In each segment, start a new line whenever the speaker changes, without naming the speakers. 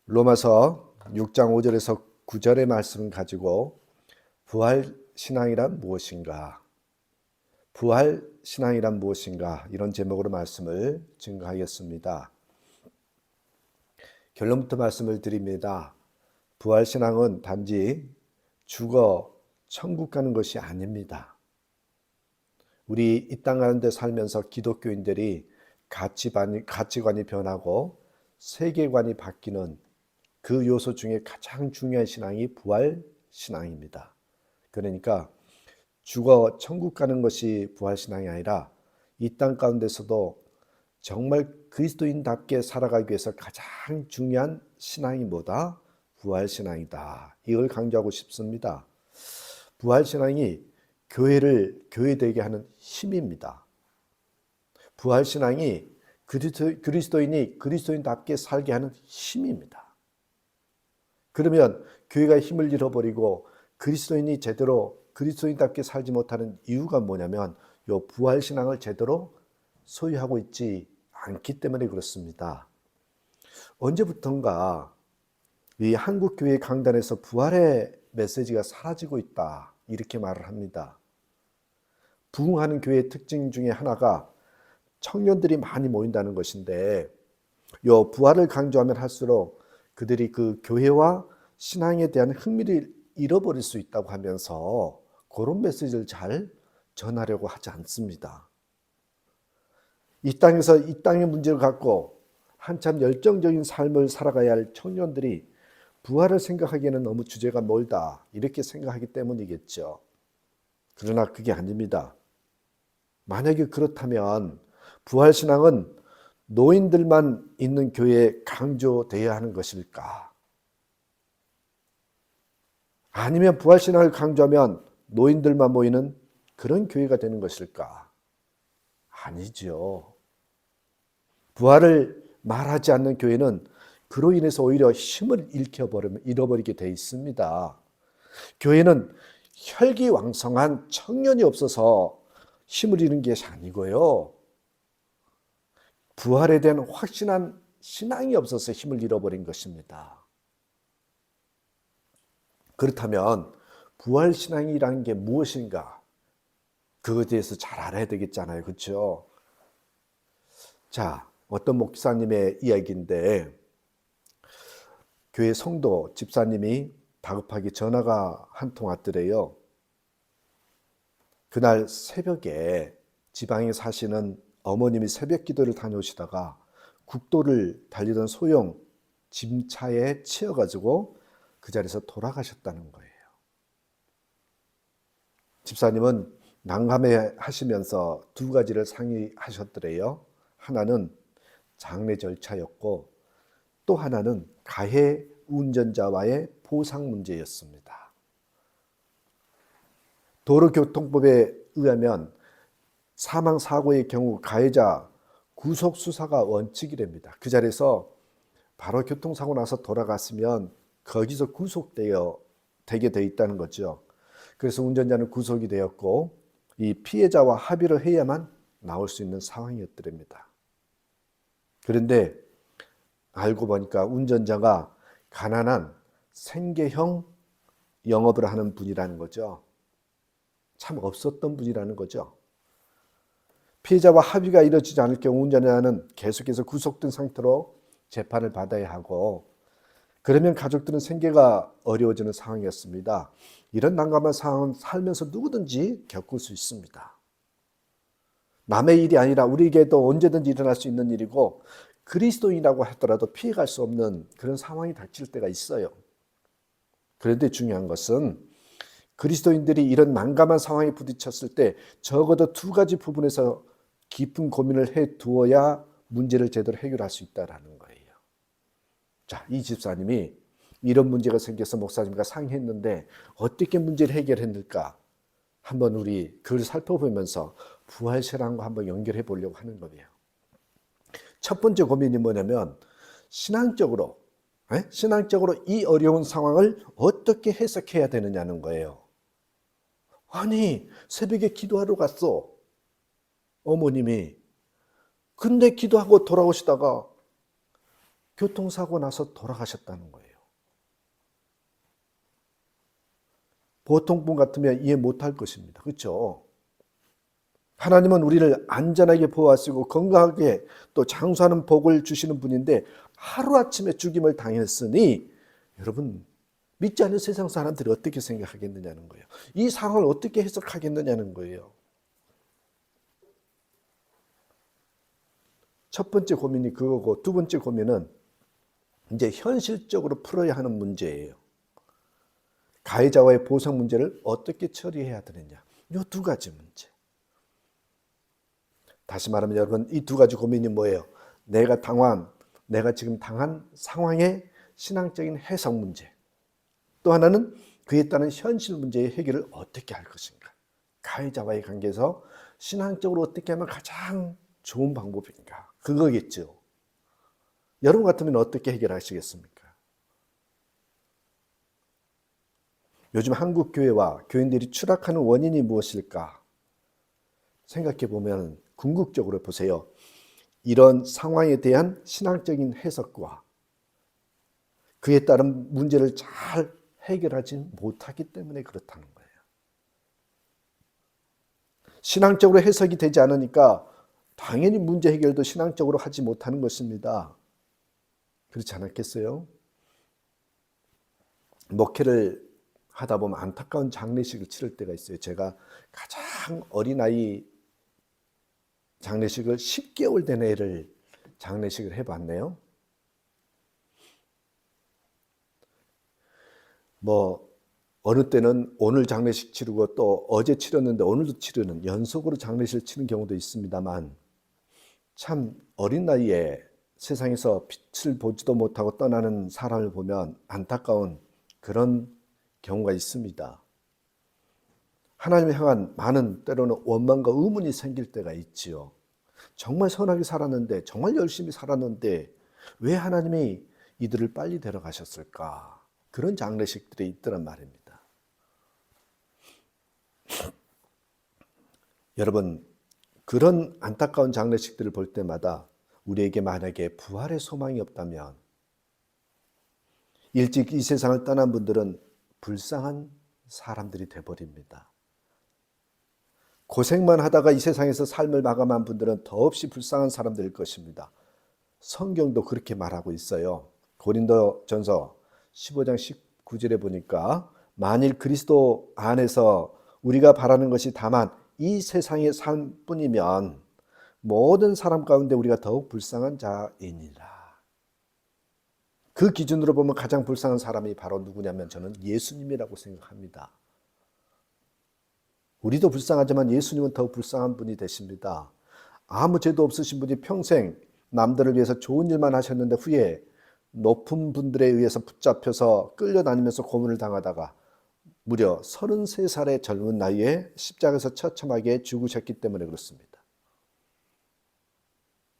로마서 6장 5절에서 9절의 말씀을 가지고 부활신앙이란 무엇인가? 부활신앙이란 무엇인가? 이런 제목으로 말씀을 증거하겠습니다. 결론부터 말씀을 드립니다. 부활신앙은 단지 죽어 천국 가는 것이 아닙니다. 우리 이 땅 가운데 살면서 기독교인들이 가치관이 변하고 세계관이 바뀌는 그 요소 중에 가장 중요한 신앙이 부활신앙입니다. 그러니까 죽어 천국 가는 것이 부활신앙이 아니라 이 땅 가운데서도 정말 그리스도인답게 살아가기 위해서 가장 중요한 신앙이 뭐다? 부활신앙이다. 이걸 강조하고 싶습니다. 부활신앙이 교회를 교회되게 하는 힘입니다. 부활신앙이 그리스도인이 그리스도인답게 살게 하는 힘입니다. 그러면 교회가 힘을 잃어버리고 그리스도인이 제대로 그리스도인답게 살지 못하는 이유가 뭐냐면 이 부활신앙을 제대로 소유하고 있지 않기 때문에 그렇습니다. 언제부턴가 이 한국교회 강단에서 부활의 메시지가 사라지고 있다 이렇게 말을 합니다. 부흥하는 교회의 특징 중에 하나가 청년들이 많이 모인다는 것인데 이 부활을 강조하면 할수록 그들이 그 교회와 신앙에 대한 흥미를 잃어버릴 수 있다고 하면서 그런 메시지를 잘 전하려고 하지 않습니다. 이 땅에서 이 땅의 문제를 갖고 한참 열정적인 삶을 살아가야 할 청년들이 부활을 생각하기에는 너무 주제가 멀다 이렇게 생각하기 때문이겠죠. 그러나 그게 아닙니다. 만약에 그렇다면 부활신앙은 노인들만 있는 교회에 강조되어야 하는 것일까? 아니면 부활신앙을 강조하면 노인들만 모이는 그런 교회가 되는 것일까? 아니죠. 부활을 말하지 않는 교회는 그로 인해서 오히려 힘을 잃어버리게 돼 있습니다. 교회는 혈기왕성한 청년이 없어서 힘을 잃은 것이 아니고요. 부활에 대한 확신한 신앙이 없어서 힘을 잃어버린 것입니다. 그렇다면 부활신앙이라는 게 무엇인가? 그것에 대해서 잘 알아야 되겠잖아요. 그렇죠? 자, 어떤 목사님의 이야기인데 교회 성도 집사님이 다급하게 전화가 한 통 왔더래요. 그날 새벽에 지방에 사시는 어머님이 새벽 기도를 다녀오시다가 국도를 달리던 소형 짐차에 치여가지고 그 자리에서 돌아가셨다는 거예요. 집사님은 난감해 하시면서 두 가지를 상의하셨더래요. 하나는 장례 절차였고 또 하나는 가해 운전자와의 보상 문제였습니다. 도로교통법에 의하면 사망사고의 경우 가해자 구속수사가 원칙이랍니다. 그 자리에서 바로 교통사고 나서 돌아갔으면 거기서 구속되게 돼 있다는 거죠. 그래서 운전자는 구속이 되었고 이 피해자와 합의를 해야만 나올 수 있는 상황이었더랍니다. 그런데 알고 보니까 운전자가 가난한 생계형 영업을 하는 분이라는 거죠. 참 없었던 분이라는 거죠. 피해자와 합의가 이루어지지 않을 경우 운전자는 계속해서 구속된 상태로 재판을 받아야 하고 그러면 가족들은 생계가 어려워지는 상황이었습니다. 이런 난감한 상황은 살면서 누구든지 겪을 수 있습니다. 남의 일이 아니라 우리에게도 언제든지 일어날 수 있는 일이고 그리스도인이라고 하더라도 피해갈 수 없는 그런 상황이 닥칠 때가 있어요. 그런데 중요한 것은 그리스도인들이 이런 난감한 상황에 부딪혔을 때 적어도 두 가지 부분에서 깊은 고민을 해 두어야 문제를 제대로 해결할 수 있다는 거예요. 자, 이 집사님이 이런 문제가 생겨서 목사님과 상의했는데 어떻게 문제를 해결했을까? 한번 우리 그걸 살펴보면서 부활신앙과 한번 연결해 보려고 하는 거예요. 첫 번째 고민이 뭐냐면 신앙적으로 이 어려운 상황을 어떻게 해석해야 되느냐는 거예요. 아니, 새벽에 기도하러 갔어. 어머님이. 근데 기도하고 돌아오시다가 교통사고 나서 돌아가셨다는 거예요. 보통 분 같으면 이해 못할 것입니다. 그렇죠? 하나님은 우리를 안전하게 보호하시고 건강하게 또 장수하는 복을 주시는 분인데 하루아침에 죽임을 당했으니 여러분 믿지 않는 세상 사람들이 어떻게 생각하겠느냐는 거예요. 이 상황을 어떻게 해석하겠느냐는 거예요. 첫 번째 고민이 그거고 두 번째 고민은 이제 현실적으로 풀어야 하는 문제예요. 가해자와의 보상 문제를 어떻게 처리해야 되느냐. 이 두 가지 문제. 다시 말하면 여러분 이 두 가지 고민이 뭐예요? 내가 지금 당한 상황의 신앙적인 해석 문제. 또 하나는 그에 따른 현실 문제의 해결을 어떻게 할 것인가. 가해자와의 관계에서 신앙적으로 어떻게 하면 가장 좋은 방법인가. 그거겠죠. 여러분 같으면 어떻게 해결하시겠습니까? 요즘 한국 교회와 교인들이 추락하는 원인이 무엇일까? 생각해 보면 궁극적으로 보세요. 이런 상황에 대한 신앙적인 해석과 그에 따른 문제를 잘 해결하지 못하기 때문에 그렇다는 거예요. 신앙적으로 해석이 되지 않으니까 당연히 문제 해결도 신앙적으로 하지 못하는 것입니다. 그렇지 않았겠어요? 목회를 하다 보면 안타까운 장례식을 치를 때가 있어요. 제가 가장 어린아이 장례식을 10개월 된 애를 장례식을 해봤네요. 어느 때는 오늘 장례식 치르고 또 어제 치렀는데 오늘도 치르는 연속으로 장례식을 치는 경우도 있습니다만 참 어린 나이에 세상에서 빛을 보지도 못하고 떠나는 사람을 보면 안타까운 그런 경우가 있습니다. 하나님을 향한 많은 때로는 원망과 의문이 생길 때가 있지요. 정말 선하게 살았는데 정말 열심히 살았는데 왜 하나님이 이들을 빨리 데려가셨을까? 그런 장례식들이 있더란 말입니다. 여러분 그런 안타까운 장례식들을 볼 때마다 우리에게 만약에 부활의 소망이 없다면 일찍 이 세상을 떠난 분들은 불쌍한 사람들이 되어버립니다. 고생만 하다가 이 세상에서 삶을 마감한 분들은 더없이 불쌍한 사람들일 것입니다. 성경도 그렇게 말하고 있어요. 고린도전서 15장 19절에 보니까 만일 그리스도 안에서 우리가 바라는 것이 다만 이 세상의 삶뿐이면 모든 사람 가운데 우리가 더욱 불쌍한 자이니라. 그 기준으로 보면 가장 불쌍한 사람이 바로 누구냐면 저는 예수님이라고 생각합니다. 우리도 불쌍하지만 예수님은 더욱 불쌍한 분이 되십니다. 아무 죄도 없으신 분이 평생 남들을 위해서 좋은 일만 하셨는데 후에 높은 분들에 의해서 붙잡혀서 끌려다니면서 고문을 당하다가 무려 33살의 젊은 나이에 십자가에서 처참하게 죽으셨기 때문에 그렇습니다.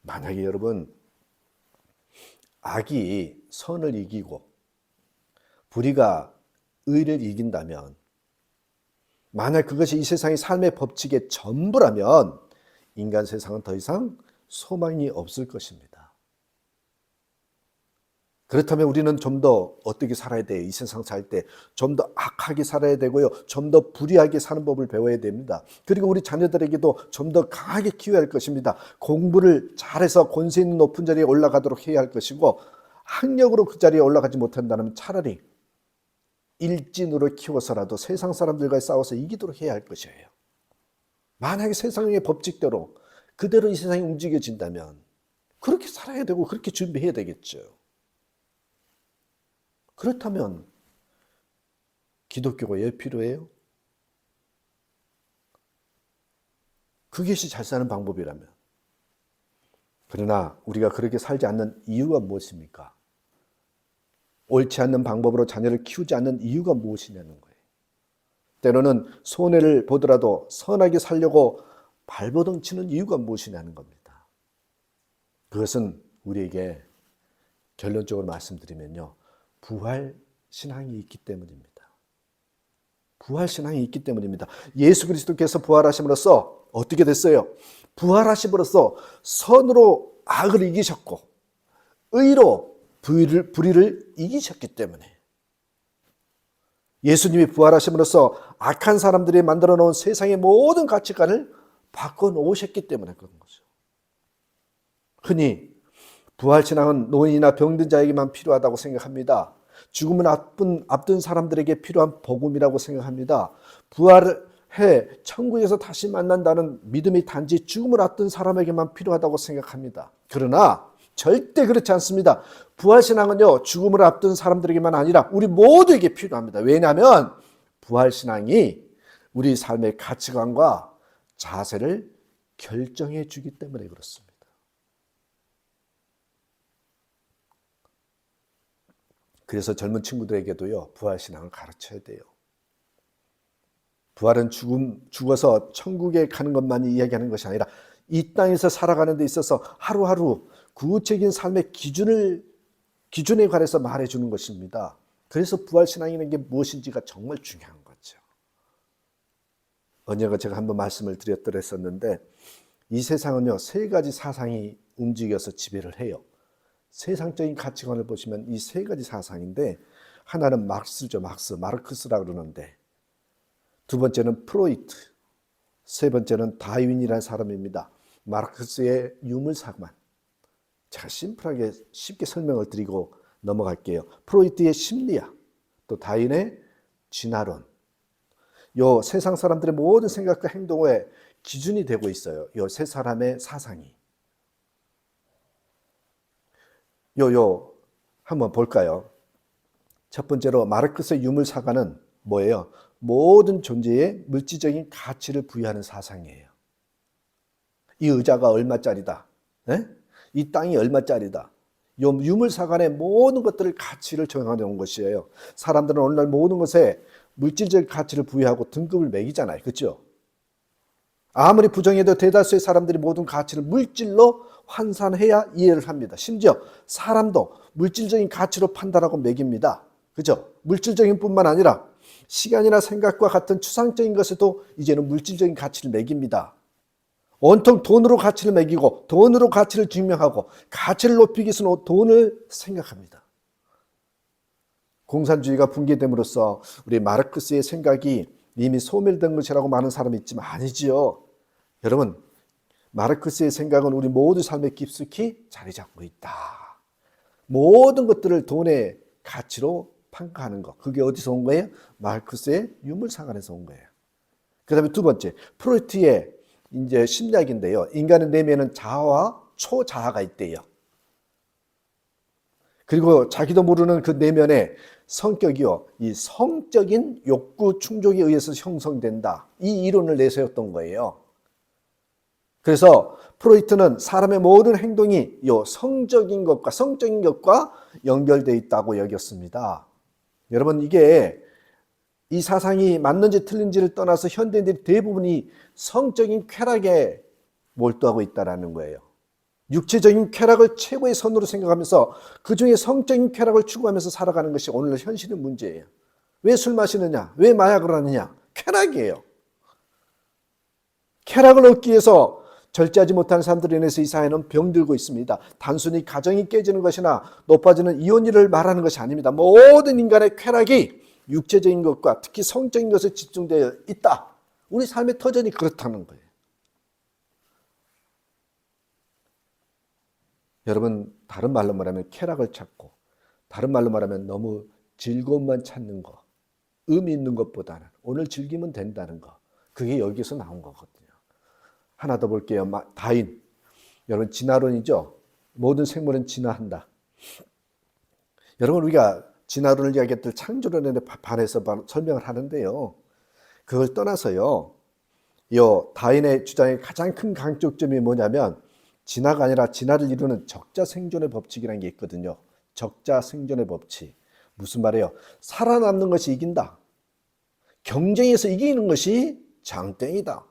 만약에 여러분 악이 선을 이기고 불의가 의를 이긴다면 만약 그것이 이 세상의 삶의 법칙의 전부라면 인간 세상은 더 이상 소망이 없을 것입니다. 그렇다면 우리는 좀 더 어떻게 살아야 돼요? 이 세상 살 때 좀 더 악하게 살아야 되고요. 좀 더 불의하게 사는 법을 배워야 됩니다. 그리고 우리 자녀들에게도 좀 더 강하게 키워야 할 것입니다. 공부를 잘해서 권세 있는 높은 자리에 올라가도록 해야 할 것이고 학력으로 그 자리에 올라가지 못한다면 차라리 일진으로 키워서라도 세상 사람들과 싸워서 이기도록 해야 할 것이에요. 만약에 세상의 법칙대로 그대로 이 세상이 움직여진다면 그렇게 살아야 되고 그렇게 준비해야 되겠죠. 그렇다면 기독교가 왜 필요해요? 그것이 잘 사는 방법이라면. 그러나 우리가 그렇게 살지 않는 이유가 무엇입니까? 옳지 않는 방법으로 자녀를 키우지 않는 이유가 무엇이냐는 거예요. 때로는 손해를 보더라도 선하게 살려고 발버둥 치는 이유가 무엇이냐는 겁니다. 그것은 우리에게 결론적으로 말씀드리면요. 부활 신앙이 있기 때문입니다. 부활 신앙이 있기 때문입니다. 예수 그리스도께서 부활하심으로써 어떻게 됐어요? 부활하심으로써 선으로 악을 이기셨고 의로 불의를 이기셨기 때문에, 예수님이 부활하심으로써 악한 사람들이 만들어 놓은 세상의 모든 가치관을 바꿔놓으셨기 때문에 그런 거죠. 흔히 부활신앙은 노인이나 병든 자에게만 필요하다고 생각합니다. 죽음을 앞둔 사람들에게 필요한 복음이라고 생각합니다. 부활해 천국에서 다시 만난다는 믿음이 단지 죽음을 앞둔 사람에게만 필요하다고 생각합니다. 그러나 절대 그렇지 않습니다. 부활신앙은요, 죽음을 앞둔 사람들에게만 아니라 우리 모두에게 필요합니다. 왜냐하면 부활신앙이 우리 삶의 가치관과 자세를 결정해 주기 때문에 그렇습니다. 그래서 젊은 친구들에게도요, 부활신앙을 가르쳐야 돼요. 부활은 죽어서 천국에 가는 것만이 이야기하는 것이 아니라 이 땅에서 살아가는 데 있어서 하루하루 구체적인 삶의 기준에 관해서 말해주는 것입니다. 그래서 부활신앙이라는 게 무엇인지가 정말 중요한 거죠. 언젠가 제가 한번 말씀을 드렸었는데, 이 세상은요, 세 가지 사상이 움직여서 지배를 해요. 세상적인 가치관을 보시면 이 세 가지 사상인데, 하나는 마르크스죠. 마르크스라고 그러는데, 두 번째는 프로이트, 세 번째는 다윈이라는 사람입니다. 마르크스의 유물사관. 제가 심플하게 쉽게 설명을 드리고 넘어갈게요. 프로이트의 심리학, 또 다윈의 진화론. 요 세상 사람들의 모든 생각과 행동의 기준이 되고 있어요. 요 세 사람의 사상이. 한번 볼까요? 첫 번째로 마르크스의 유물사관은 뭐예요? 모든 존재에 물질적인 가치를 부여하는 사상이에요. 이 의자가 얼마짜리다. 네? 이 땅이 얼마짜리다. 이 유물사관의 모든 것들을 가치를 정해 놓은 것이에요. 사람들은 오늘날 모든 것에 물질적 가치를 부여하고 등급을 매기잖아요. 그렇죠? 아무리 부정해도 대다수의 사람들이 모든 가치를 물질로 환산해야 이해를 합니다. 심지어 사람도 물질적인 가치로 판단하고 매깁니다. 그죠? 물질적인 뿐만 아니라 시간이나 생각과 같은 추상적인 것에도 이제는 물질적인 가치를 매깁니다. 온통 돈으로 가치를 매기고 돈으로 가치를 증명하고 가치를 높이기 위해서는 돈을 생각합니다. 공산주의가 붕괴됨으로써 우리 마르크스의 생각이 이미 소멸된 것이라고 많은 사람이 있지만 아니지요. 여러분, 마르크스의 생각은 우리 모두 삶에 깊숙이 자리 잡고 있다. 모든 것들을 돈의 가치로 평가하는 것. 그게 어디서 온 거예요? 마르크스의 유물사관에서 온 거예요. 그 다음에 두 번째, 프로이트의 이제 심리학인데요. 인간의 내면은 자아와 초자아가 있대요. 그리고 자기도 모르는 그 내면의 성격이요, 이 성적인 욕구 충족에 의해서 형성된다. 이 이론을 내세웠던 거예요. 그래서 프로이트는 사람의 모든 행동이 요 성적인 것과 연결되어 있다고 여겼습니다. 여러분, 이게 이 사상이 맞는지 틀린지를 떠나서 현대인들이 대부분이 성적인 쾌락에 몰두하고 있다는 거예요. 육체적인 쾌락을 최고의 선으로 생각하면서 그중에 성적인 쾌락을 추구하면서 살아가는 것이 오늘날 현실의 문제예요. 왜 술 마시느냐? 왜 마약을 하느냐? 쾌락이에요. 쾌락을 얻기 위해서 절제하지 못하는 사람들에 인해서 이 사회는 병들고 있습니다. 단순히 가정이 깨지는 것이나 높아지는 이혼율을 말하는 것이 아닙니다. 모든 인간의 쾌락이 육체적인 것과 특히 성적인 것에 집중되어 있다. 우리 삶의 터전이 그렇다는 거예요. 여러분, 다른 말로 말하면 쾌락을 찾고, 다른 말로 말하면 너무 즐거움만 찾는 거, 의미 있는 것보다는 오늘 즐기면 된다는 거, 그게 여기서 나온 거거든요. 하나 더 볼게요. 다윈. 여러분, 진화론이죠. 모든 생물은 진화한다. 여러분, 우리가 진화론을 이야기했던 창조론에 반해서 설명을 하는데요. 그걸 떠나서요, 다윈의 주장의 가장 큰 강조점이 뭐냐면 진화가 아니라 진화를 이루는 적자 생존의 법칙이라는 게 있거든요. 적자 생존의 법칙. 무슨 말이에요? 살아남는 것이 이긴다. 경쟁에서 이기는 것이 장땡이다.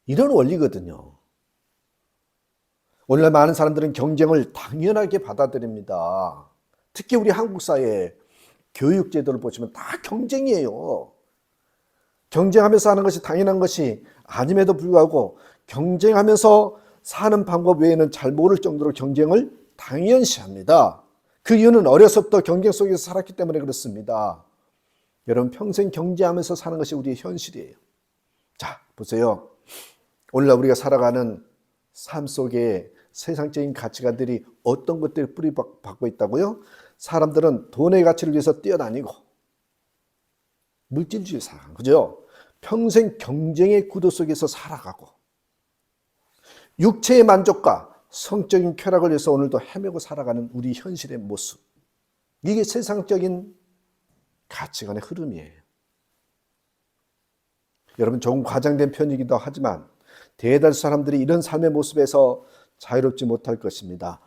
이런 원리거든요. 오늘날 많은 사람들은 경쟁을 당연하게 받아들입니다. 특히 우리 한국 사회 교육 제도를 보시면 다 경쟁이에요. 경쟁하면서 하는 것이 당연한 것이 아님에도 불구하고 경쟁하면서 사는 방법 외에는 잘 모를 정도로 경쟁을 당연시합니다. 그 이유는 어려서부터 경쟁 속에서 살았기 때문에 그렇습니다. 여러분 평생 경제하면서 사는 것이 우리의 현실이에요. 자, 보세요. 오늘날 우리가 살아가는 삶 속에 세상적인 가치관들이 어떤 것들이 뿌리박고 있다고요? 사람들은 돈의 가치를 위해서 뛰어다니고 물질주의에 살아가는 거죠. 평생 경쟁의 구도 속에서 살아가고 육체의 만족과 성적인 쾌락을 위해서 오늘도 헤매고 살아가는 우리 현실의 모습. 이게 세상적인 가치관의 흐름이에요. 여러분 조금 과장된 편이기도 하지만 대다수 사람들이 이런 삶의 모습에서 자유롭지 못할 것입니다.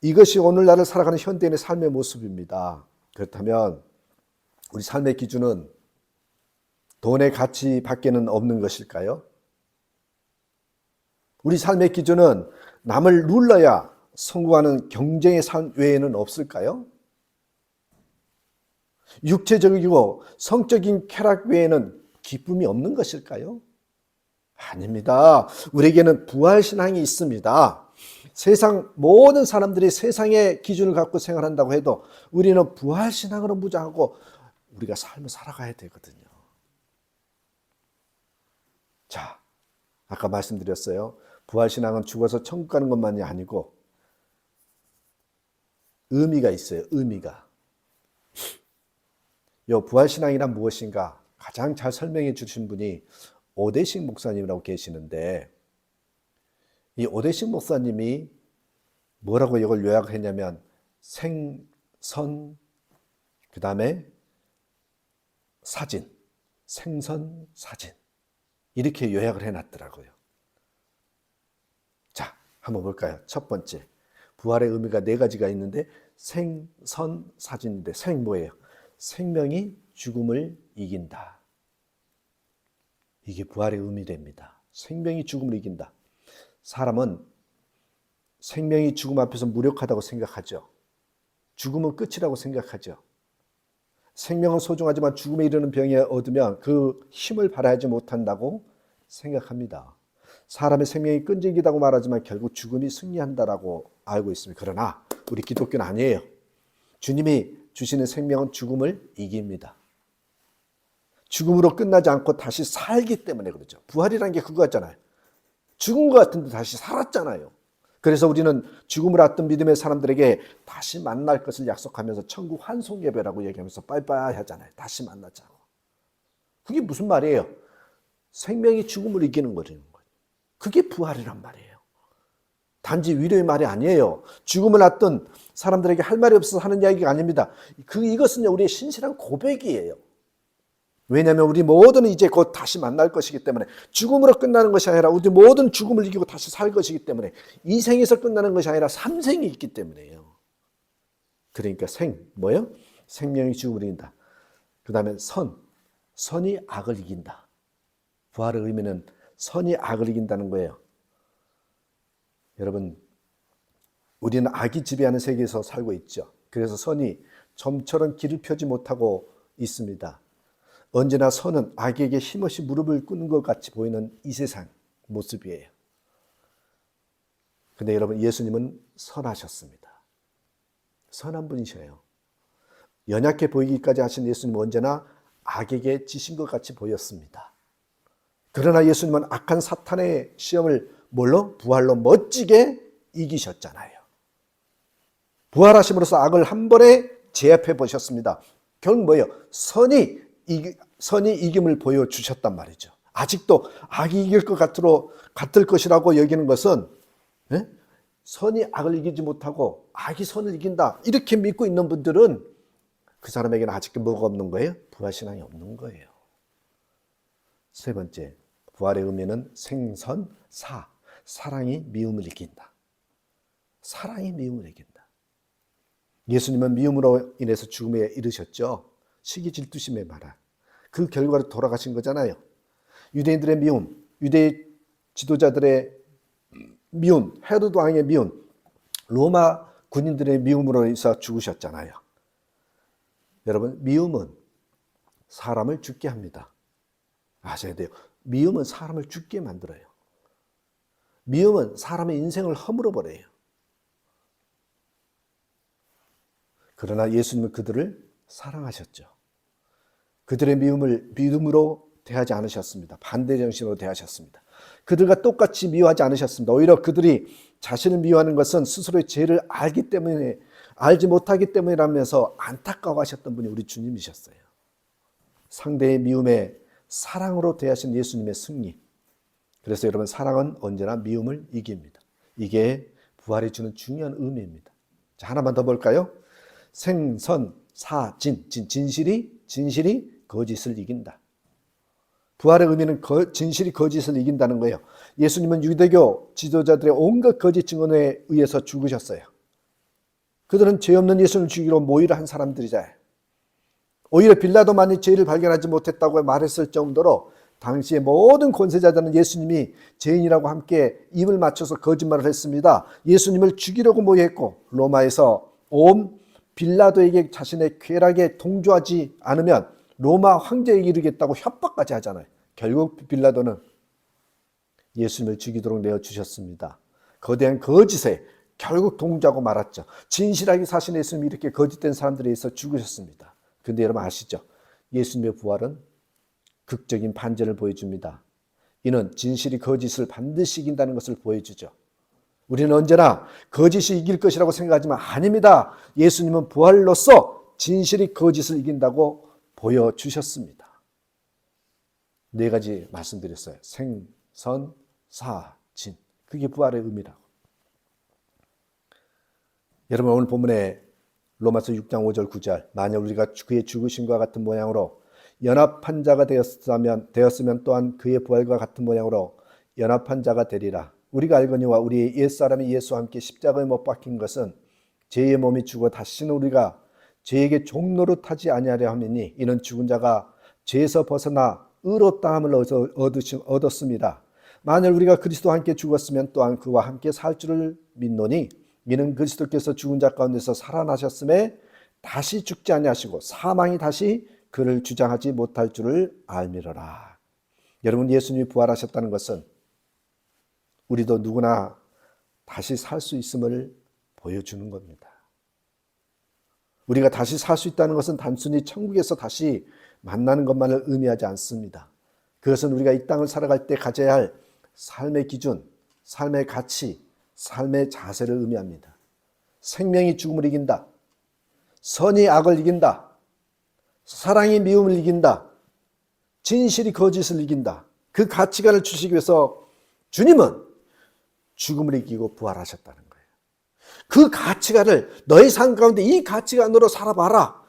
이것이 오늘날을 살아가는 현대인의 삶의 모습입니다. 그렇다면 우리 삶의 기준은 돈의 가치 밖에는 없는 것일까요? 우리 삶의 기준은 남을 눌러야 성공하는 경쟁의 삶 외에는 없을까요? 육체적이고 성적인 쾌락 외에는 기쁨이 없는 것일까요? 아닙니다. 우리에게는 부활신앙이 있습니다. 세상 모든 사람들이 세상의 기준을 갖고 생활한다고 해도 우리는 부활신앙으로 무장하고 우리가 삶을 살아가야 되거든요. 자, 아까 말씀드렸어요. 부활신앙은 죽어서 천국 가는 것만이 아니고 의미가 있어요. 의미가. 이 부활신앙이란 무엇인가 가장 잘 설명해 주신 분이 오대식 목사님이라고 계시는데 이 오대식 목사님이 뭐라고 이걸 요약했냐면 생선 그 다음에 사진, 생선 사진 이렇게 요약을 해놨더라고요. 자, 한번 볼까요? 첫 번째, 부활의 의미가 4가지가 있는데 생선 사진인데 생 뭐예요? 생명이 죽음을 이긴다. 이게 부활의 의미랍니다. 생명이 죽음을 이긴다. 사람은 생명이 죽음 앞에서 무력하다고 생각하죠. 죽음은 끝이라고 생각하죠. 생명은 소중하지만 죽음에 이르는 병에 얻으면 그 힘을 발휘하지 못한다고 생각합니다. 사람의 생명이 끈질기다고 말하지만 결국 죽음이 승리한다라고 알고 있습니다. 그러나 우리 기독교는 아니에요. 주님이 주시는 생명은 죽음을 이깁니다. 죽음으로 끝나지 않고 다시 살기 때문에 그러죠. 부활이라는 게 그거 같잖아요. 죽은 것 같은데 다시 살았잖아요. 그래서 우리는 죽음을 앞둔 믿음의 사람들에게 다시 만날 것을 약속하면서 천국 환송 예배라고 얘기하면서 빠이빠이 하잖아요. 다시 만나자고. 그게 무슨 말이에요? 생명이 죽음을 이기는 거라는 거예요. 그게 부활이란 말이에요. 단지 위로의 말이 아니에요. 죽음을 앞둔 사람들에게 할 말이 없어서 하는 이야기가 아닙니다. 이것은 우리의 신실한 고백이에요. 왜냐하면 우리 모두는 이제 곧 다시 만날 것이기 때문에 죽음으로 끝나는 것이 아니라 우리 모든 죽음을 이기고 다시 살 것이기 때문에 이 생에서 끝나는 것이 아니라 3생이 있기 때문에요. 그러니까 뭐예요? 생명이 죽음을 이긴다. 그 다음에 선이 악을 이긴다. 부활의 의미는 선이 악을 이긴다는 거예요. 여러분, 우리는 악이 지배하는 세계에서 살고 있죠. 그래서 선이 점처럼 길을 펴지 못하고 있습니다. 언제나 선은 악에게 힘없이 무릎을 꿇는 것 같이 보이는 이 세상 모습이에요. 근데 여러분, 예수님은 선하셨습니다. 선한 분이셔요. 연약해 보이기까지 하신 예수님은 언제나 악에게 지신 것 같이 보였습니다. 그러나 예수님은 악한 사탄의 시험을 뭘로? 부활로 멋지게 이기셨잖아요. 부활하심으로써 악을 한 번에 제압해 보셨습니다. 결국 뭐예요? 선이 이김을 보여주셨단 말이죠. 아직도 악이 이길 것 같을 것이라고 여기는 것은 선이 악을 이기지 못하고 악이 선을 이긴다 이렇게 믿고 있는 분들은 그 사람에게는 아직도 뭐가 없는 거예요? 부활신앙이 없는 거예요. 세 번째, 부활의 의미는 사랑이 미움을 이긴다. 사랑이 미움을 이긴다. 예수님은 미움으로 인해서 죽음에 이르셨죠. 시기 질투심의 말아. 그 결과로 돌아가신 거잖아요. 유대인들의 미움, 유대 지도자들의 미움, 헤로드 왕의 미움, 로마 군인들의 미움으로 인해서 죽으셨잖아요. 여러분, 미움은 사람을 죽게 합니다. 아셔야 돼요. 미움은 사람을 죽게 만들어요. 미움은 사람의 인생을 허물어 버려요. 그러나 예수님은 그들을 사랑하셨죠. 그들의 미움을 믿음으로 대하지 않으셨습니다. 반대 정신으로 대하셨습니다. 그들과 똑같이 미워하지 않으셨습니다. 오히려 그들이 자신을 미워하는 것은 스스로의 죄를 알기 때문에, 알지 못하기 때문이라면서 안타까워하셨던 분이 우리 주님이셨어요. 상대의 미움에 사랑으로 대하신 예수님의 승리. 그래서 여러분, 사랑은 언제나 미움을 이깁니다. 이게 부활이 주는 중요한 의미입니다. 자, 하나만 더 볼까요? 생선사진, 진실이 거짓을 이긴다. 부활의 의미는 진실이 거짓을 이긴다는 거예요. 예수님은 유대교 지도자들의 온갖 거짓 증언에 의해서 죽으셨어요. 그들은 죄 없는 예수를 죽이러 모의를 한 사람들이잖아요. 오히려 빌라도만이 죄를 발견하지 못했다고 말했을 정도로 당시의 모든 권세자들은 예수님이 죄인이라고 함께 입을 맞춰서 거짓말을 했습니다. 예수님을 죽이려고 모의했고, 로마에서 온 빌라도에게 자신의 쾌락에 동조하지 않으면 로마 황제에게 이르겠다고 협박까지 하잖아요. 결국 빌라도는 예수님을 죽이도록 내어주셨습니다. 거대한 거짓에 결국 동조하고 말았죠. 진실하게 사신 예수님이 이렇게 거짓된 사람들에 의해서 죽으셨습니다. 그런데 여러분 아시죠? 예수님의 부활은 극적인 반전을 보여줍니다. 이는 진실이 거짓을 반드시 이긴다는 것을 보여주죠. 우리는 언제나 거짓이 이길 것이라고 생각하지만 아닙니다. 예수님은 부활로서 진실이 거짓을 이긴다고 보여주셨습니다. 4가지 말씀드렸어요. 생선, 사, 진. 그게 부활의 의미라고. 여러분, 오늘 본문에 로마서 6장 5절 9절, 만약 우리가 그의 죽으심과 같은 모양으로 연합한 자가 되었으면 또한 그의 부활과 같은 모양으로 연합한 자가 되리라. 우리가 알거니와 우리의 옛사람이 예수와 함께 십자가에 못 박힌 것은 죄의 몸이 죽어 다시는 우리가 죄에게 종노릇하지 아니하려 함이니, 이는 죽은 자가 죄에서 벗어나 의롭다함을 얻었습니다. 만일 우리가 그리스도와 함께 죽었으면 또한 그와 함께 살 줄을 믿노니, 이는 그리스도께서 죽은 자 가운데서 살아나셨음에 다시 죽지 아니하시고 사망이 다시 그를 주장하지 못할 줄을 알미러라. 여러분, 예수님이 부활하셨다는 것은 우리도 누구나 다시 살 수 있음을 보여주는 겁니다. 우리가 다시 살 수 있다는 것은 단순히 천국에서 다시 만나는 것만을 의미하지 않습니다. 그것은 우리가 이 땅을 살아갈 때 가져야 할 삶의 기준, 삶의 가치, 삶의 자세를 의미합니다. 생명이 죽음을 이긴다. 선이 악을 이긴다. 사랑이 미움을 이긴다. 진실이 거짓을 이긴다. 그 가치관을 주시기 위해서 주님은 죽음을 이기고 부활하셨다는 거예요. 그 가치관을 너의 삶 가운데 이 가치관으로 살아봐라.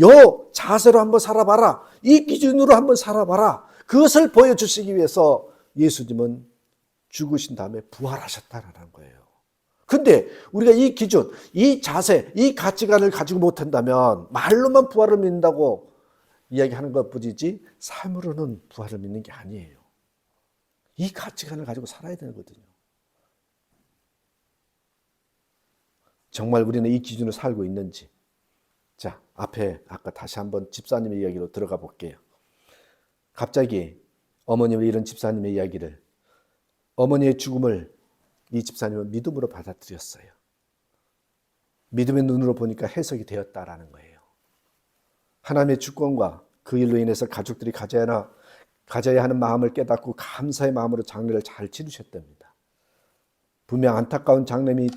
요 자세로 한번 살아봐라. 이 기준으로 한번 살아봐라. 그것을 보여주시기 위해서 예수님은 죽으신 다음에 부활하셨다는 거예요. 근데 우리가 이 기준, 이 자세, 이 가치관을 가지고 못한다면 말로만 부활을 믿는다고 이야기하는 것뿐이지 삶으로는 부활을 믿는 게 아니에요. 이 가치관을 가지고 살아야 되거든요. 정말 우리는 이 기준으로 살고 있는지. 자, 앞에 아까 다시 한번 집사님의 이야기로 들어가 볼게요. 갑자기 어머님을 잃은 집사님의 이야기를, 어머니의 죽음을 이 집사님은 믿음으로 받아들였어요. 믿음의 눈으로 보니까 해석이 되었다라는 거예요. 하나님의 주권과 그 일로 인해서 가족들이 가져야 하는 마음을 깨닫고 감사의 마음으로 장례를 잘 치르셨답니다. 분명 안타까운 장례이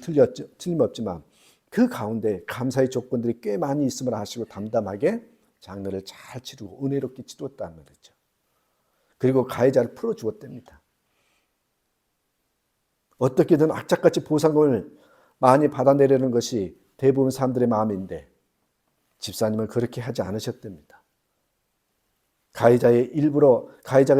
틀림없지만 그 가운데 감사의 조건들이 꽤 많이 있음을 아시고 담담하게 장례를 잘 치르고 은혜롭게 치렀다는 거죠. 그리고 가해자를 풀어주었답니다. 어떻게든 악착같이 보상금을 많이 받아내려는 것이 대부분 사람들의 마음인데 집사님은 그렇게 하지 않으셨답니다. 가해자가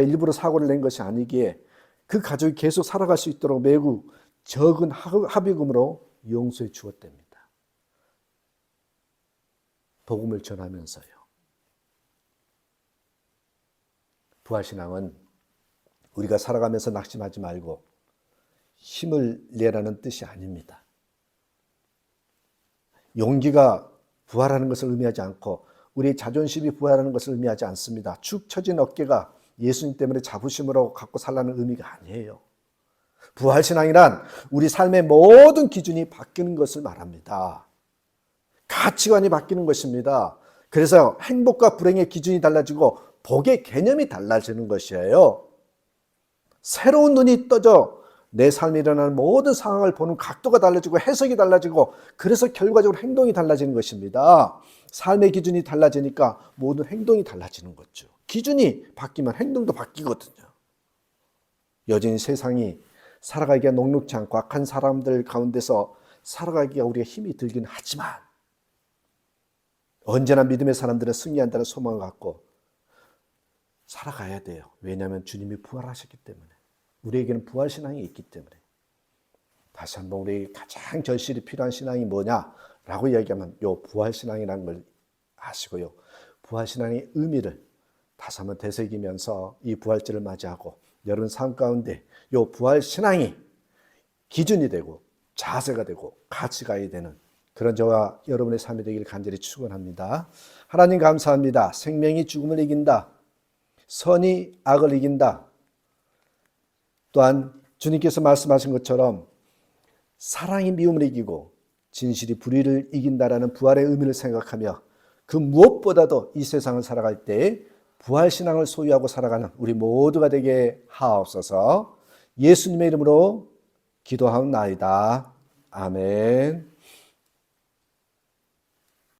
일부러 사고를 낸 것이 아니기에 그 가족이 계속 살아갈 수 있도록 매우 적은 합의금으로 용서해 주었답니다. 복음을 전하면서요. 부활신앙은 우리가 살아가면서 낙심하지 말고 힘을 내라는 뜻이 아닙니다. 용기가 부활하는 것을 의미하지 않고 우리의 자존심이 부활하는 것을 의미하지 않습니다. 축 처진 어깨가 예수님 때문에 자부심으로 갖고 살라는 의미가 아니에요. 부활신앙이란 우리 삶의 모든 기준이 바뀌는 것을 말합니다. 가치관이 바뀌는 것입니다. 그래서 행복과 불행의 기준이 달라지고 복의 개념이 달라지는 것이에요. 새로운 눈이 떠져 내 삶에 일어나는 모든 상황을 보는 각도가 달라지고 해석이 달라지고 그래서 결과적으로 행동이 달라지는 것입니다. 삶의 기준이 달라지니까 모든 행동이 달라지는 거죠. 기준이 바뀌면 행동도 바뀌거든요. 여전히 세상이 살아가기가 녹록지 않고 악한 사람들 가운데서 살아가기가 우리가 힘이 들긴 하지만 언제나 믿음의 사람들은 승리한다는 소망을 갖고 살아가야 돼요. 왜냐하면 주님이 부활하셨기 때문에. 우리에게는 부활신앙이 있기 때문에. 다시 한번 우리에게 가장 절실히 필요한 신앙이 뭐냐라고 이야기하면 이 부활신앙이라는 걸 아시고요. 부활신앙의 의미를 다시 한번 되새기면서 이 부활절을 맞이하고 여러분 삶 가운데 이 부활신앙이 기준이 되고 자세가 되고 가치가 되는 그런 저와 여러분의 삶이 되기를 간절히 축원합니다. 하나님 감사합니다. 생명이 죽음을 이긴다. 선이 악을 이긴다. 또한 주님께서 말씀하신 것처럼 사랑이 미움을 이기고 진실이 불의를 이긴다라는 부활의 의미를 생각하며 그 무엇보다도 이 세상을 살아갈 때 부활신앙을 소유하고 살아가는 우리 모두가 되게 하옵소서. 예수님의 이름으로 기도하옵나이다. 아멘.